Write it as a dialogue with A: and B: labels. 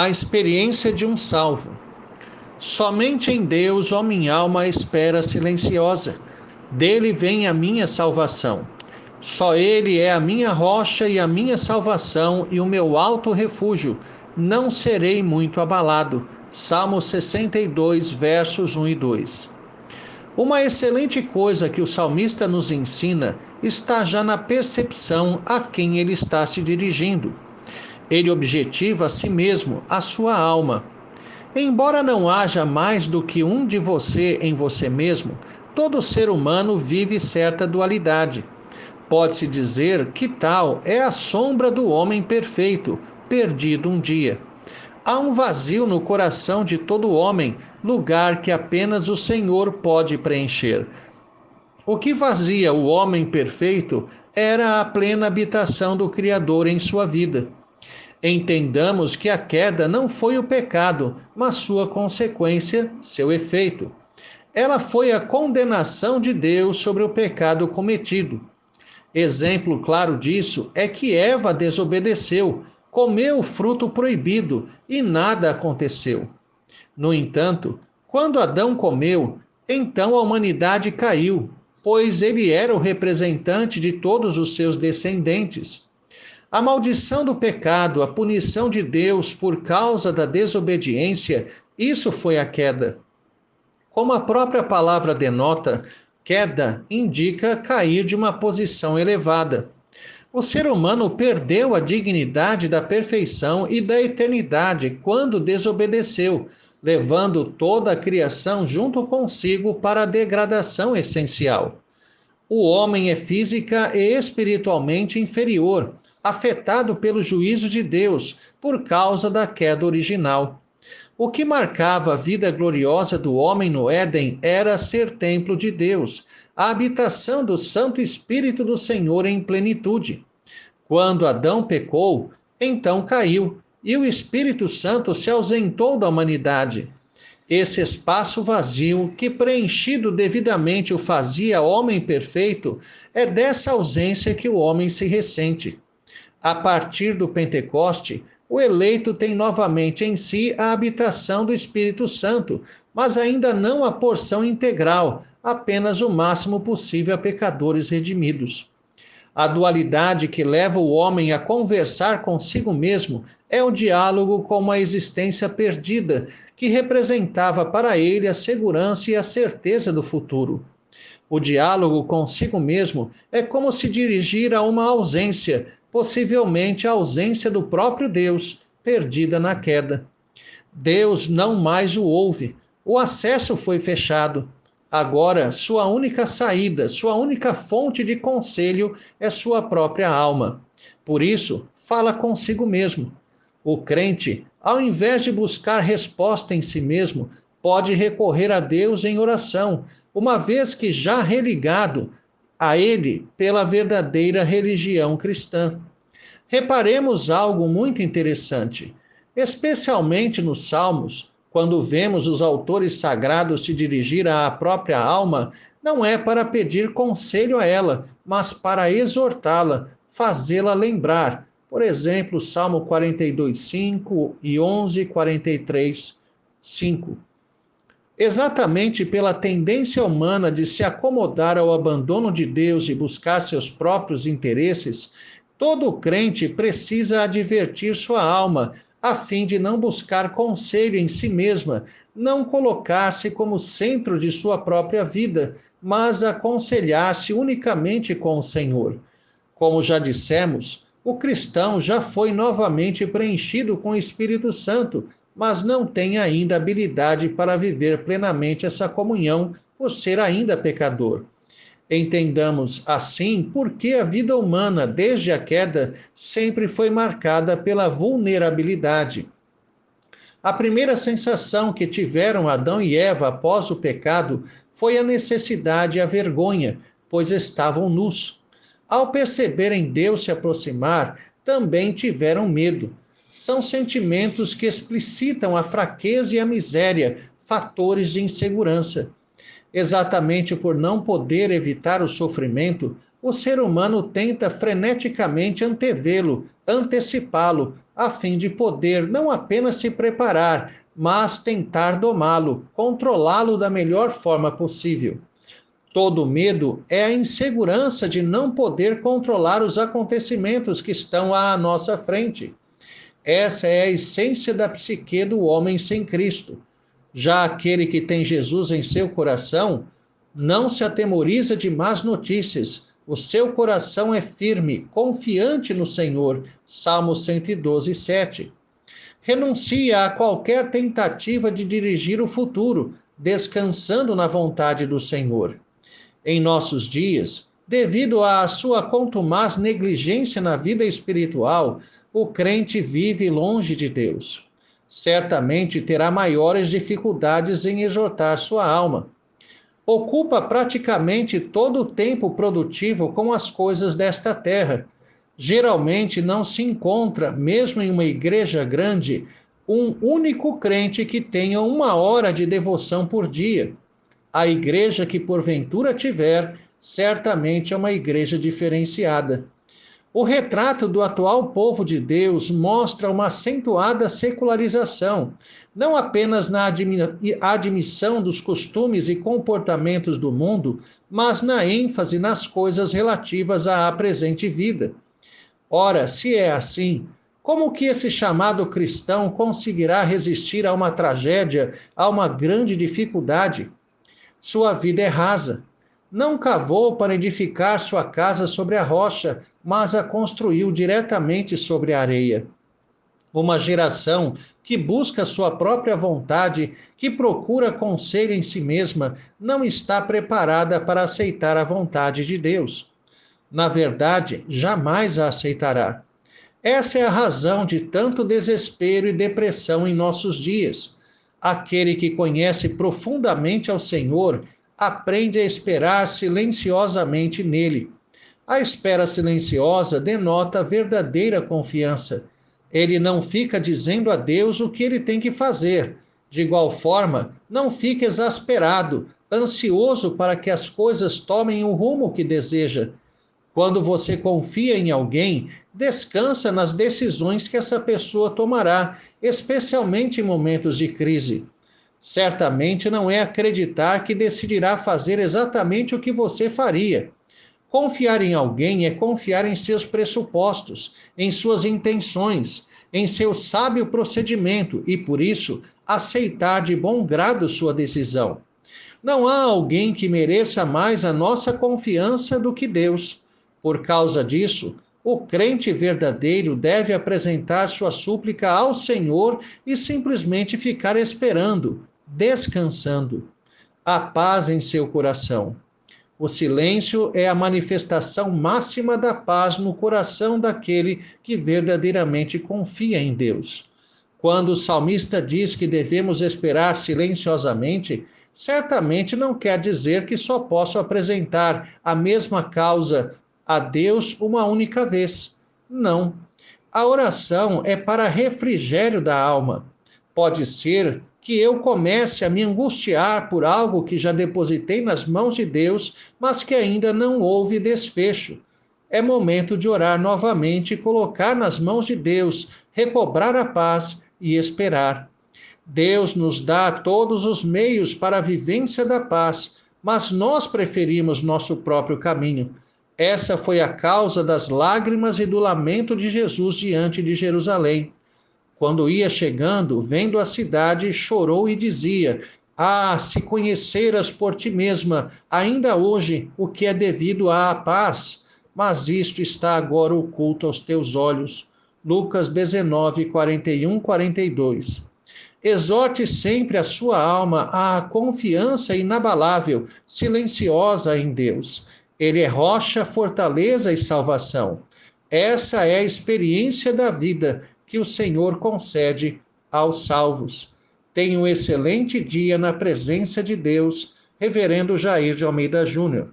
A: A experiência de um salvo. Somente em Deus, ó minha alma, espera silenciosa. Dele vem a minha salvação. Só Ele é a minha rocha e a minha salvação e o meu alto refúgio. Não serei muito abalado. Salmo 62, versos 1 e 2. Uma excelente coisa que o salmista nos ensina está já na percepção a quem ele está se dirigindo. Ele objetiva a si mesmo, a sua alma. Embora não haja mais do que um de você em você mesmo, todo ser humano vive certa dualidade. Pode-se dizer que tal é a sombra do homem perfeito, perdido um dia. Há um vazio no coração de todo homem, lugar que apenas o Senhor pode preencher. O que vazia o homem perfeito era a plena habitação do Criador em sua vida. Entendamos que a queda não foi o pecado, mas sua consequência, seu efeito. Ela foi a condenação de Deus sobre o pecado cometido. Exemplo claro disso é que Eva desobedeceu, comeu o fruto proibido e nada aconteceu. No entanto, quando Adão comeu, então a humanidade caiu, pois ele era o representante de todos os seus descendentes. A maldição do pecado, a punição de Deus por causa da desobediência, isso foi a queda. Como a própria palavra denota, queda indica cair de uma posição elevada. O ser humano perdeu a dignidade da perfeição e da eternidade quando desobedeceu, levando toda a criação junto consigo para a degradação essencial. O homem é física e espiritualmente inferior, afetado pelo juízo de Deus por causa da queda original. O que marcava a vida gloriosa do homem no Éden era ser templo de Deus, a habitação do Santo Espírito do Senhor em plenitude. Quando Adão pecou, então caiu, e o Espírito Santo se ausentou da humanidade. Esse espaço vazio, que preenchido devidamente o fazia homem perfeito, é dessa ausência que o homem se ressente. A partir do Pentecoste, o eleito tem novamente em si a habitação do Espírito Santo, mas ainda não a porção integral, apenas o máximo possível a pecadores redimidos. A dualidade que leva o homem a conversar consigo mesmo é o diálogo com uma existência perdida, que representava para ele a segurança e a certeza do futuro. O diálogo consigo mesmo é como se dirigir a uma ausência, possivelmente a ausência do próprio Deus, perdida na queda. Deus não mais o ouve. O acesso foi fechado. Agora, sua única saída, sua única fonte de conselho é sua própria alma. Por isso, fala consigo mesmo. O crente, ao invés de buscar resposta em si mesmo, pode recorrer a Deus em oração, uma vez que já religado a Ele pela verdadeira religião cristã. Reparemos algo muito interessante. Especialmente nos Salmos, quando vemos os autores sagrados se dirigir à própria alma, não é para pedir conselho a ela, mas para exortá-la, fazê-la lembrar. Por exemplo, Salmo 42, 5 e 11, 43, 5. Exatamente pela tendência humana de se acomodar ao abandono de Deus e buscar seus próprios interesses, todo crente precisa advertir sua alma, a fim de não buscar conselho em si mesma, não colocar-se como centro de sua própria vida, mas aconselhar-se unicamente com o Senhor. Como já dissemos, o cristão já foi novamente preenchido com o Espírito Santo, mas não tem ainda habilidade para viver plenamente essa comunhão, por ser ainda pecador. Entendamos assim porque a vida humana, desde a queda, sempre foi marcada pela vulnerabilidade. A primeira sensação que tiveram Adão e Eva após o pecado foi a necessidade e a vergonha, pois estavam nus. Ao perceberem Deus se aproximar, também tiveram medo. São sentimentos que explicitam a fraqueza e a miséria, fatores de insegurança. Exatamente por não poder evitar o sofrimento, o ser humano tenta freneticamente antevê-lo, antecipá-lo, a fim de poder não apenas se preparar, mas tentar domá-lo, controlá-lo da melhor forma possível. Todo medo é a insegurança de não poder controlar os acontecimentos que estão à nossa frente. Essa é a essência da psique do homem sem Cristo. Já aquele que tem Jesus em seu coração não se atemoriza de más notícias. O seu coração é firme, confiante no Senhor. Salmo 112, 7. Renuncia a qualquer tentativa de dirigir o futuro, descansando na vontade do Senhor. Em nossos dias, devido à sua contumaz negligência na vida espiritual, o crente vive longe de Deus. Certamente terá maiores dificuldades em exortar sua alma. Ocupa praticamente todo o tempo produtivo com as coisas desta terra. Geralmente não se encontra, mesmo em uma igreja grande, um único crente que tenha 1 hora de devoção por dia. A igreja que porventura tiver, certamente é uma igreja diferenciada. O retrato do atual povo de Deus mostra uma acentuada secularização, não apenas na admissão dos costumes e comportamentos do mundo, mas na ênfase nas coisas relativas à presente vida. Ora, se é assim, como que esse chamado cristão conseguirá resistir a uma tragédia, a uma grande dificuldade? Sua vida é rasa. Não cavou para edificar sua casa sobre a rocha, mas a construiu diretamente sobre a areia. Uma geração que busca sua própria vontade, que procura conselho em si mesma, não está preparada para aceitar a vontade de Deus. Na verdade, jamais a aceitará. Essa é a razão de tanto desespero e depressão em nossos dias. Aquele que conhece profundamente ao Senhor aprende a esperar silenciosamente nele. A espera silenciosa denota verdadeira confiança. Ele não fica dizendo a Deus o que ele tem que fazer. De igual forma, não fica exasperado, ansioso para que as coisas tomem o rumo que deseja. Quando você confia em alguém, descansa nas decisões que essa pessoa tomará, especialmente em momentos de crise. Certamente não é acreditar que decidirá fazer exatamente o que você faria. Confiar em alguém é confiar em seus pressupostos, em suas intenções, em seu sábio procedimento e, por isso, aceitar de bom grado sua decisão. Não há alguém que mereça mais a nossa confiança do que Deus. Por causa disso, o crente verdadeiro deve apresentar sua súplica ao Senhor e simplesmente ficar esperando, descansando. A paz em seu coração. O silêncio é a manifestação máxima da paz no coração daquele que verdadeiramente confia em Deus. Quando o salmista diz que devemos esperar silenciosamente, certamente não quer dizer que só posso apresentar a mesma causa a Deus uma única vez. Não. A oração é para refrigério da alma. Pode ser que eu comece a me angustiar por algo que já depositei nas mãos de Deus, mas que ainda não houve desfecho. É momento de orar novamente e colocar nas mãos de Deus, recobrar a paz e esperar. Deus nos dá todos os meios para a vivência da paz, mas nós preferimos nosso próprio caminho. Essa foi a causa das lágrimas e do lamento de Jesus diante de Jerusalém. Quando ia chegando, vendo a cidade, chorou e dizia: Ah, se conheceras por ti mesma, ainda hoje, o que é devido à paz, mas isto está agora oculto aos teus olhos. Lucas 19, 41, 42. Exorte sempre a sua alma à confiança inabalável, silenciosa em Deus. Ele é rocha, fortaleza e salvação. Essa é a experiência da vida que o Senhor concede aos salvos. Tenha um excelente dia na presença de Deus, Reverendo Jair de Almeida Júnior.